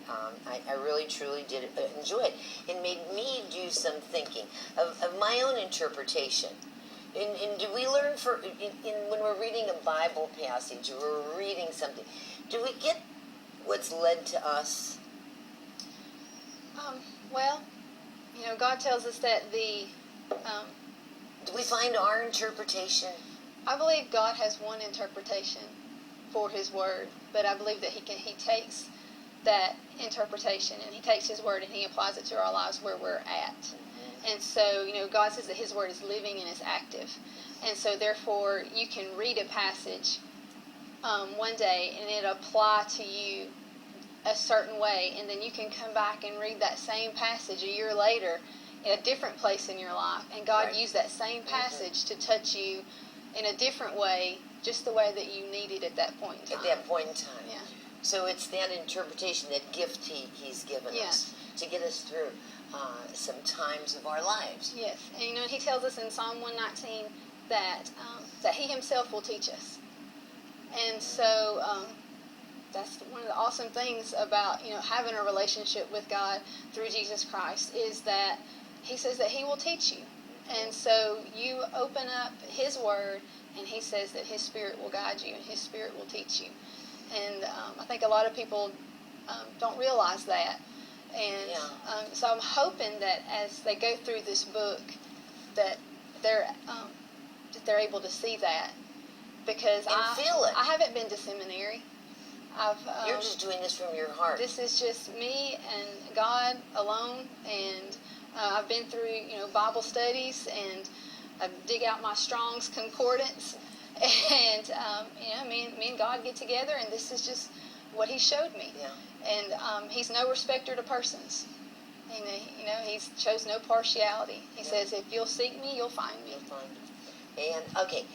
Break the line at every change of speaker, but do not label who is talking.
I really, truly did enjoy it. It made me do some thinking of my own interpretation. And do we learn when we're reading a Bible passage or we're reading something, do we get what's led to us?
Well, God tells us that
do we find our interpretation?
I believe God has one interpretation for His Word, but I believe that He takes that interpretation and He takes His Word and He applies it to our lives where we're at. Mm-hmm. And so, God says that His Word is living and is active. And so, therefore, you can read a passage one day and it apply to you a certain way, and then you can come back and read that same passage a year later in a different place in your life, and God
right.
used that same passage to touch you in a different way, just the way that you needed at that point in time.
At that point in time.
Yeah.
So it's that interpretation, that gift He's given us to get us through some times of our lives.
Yes, and He tells us in Psalm 119 that He Himself will teach us, and so that's one of the awesome things about having a relationship with God through Jesus Christ, is that He says that He will teach you. And so you open up His Word, and He says that His Spirit will guide you and His Spirit will teach you. And I think a lot of people don't realize that. And so I'm hoping that as they go through this book, that they're able to see that. Because
feel it.
I haven't been to seminary.
You're just doing this from your heart.
This is just me and God alone, and I've been through Bible studies, and I dig out my Strong's Concordance, and me and God get together, and this is just what He showed me.
Yeah.
And He's no respecter to persons. And He shows no partiality. He says, if you'll seek me, you'll find me.
You'll find me. And okay.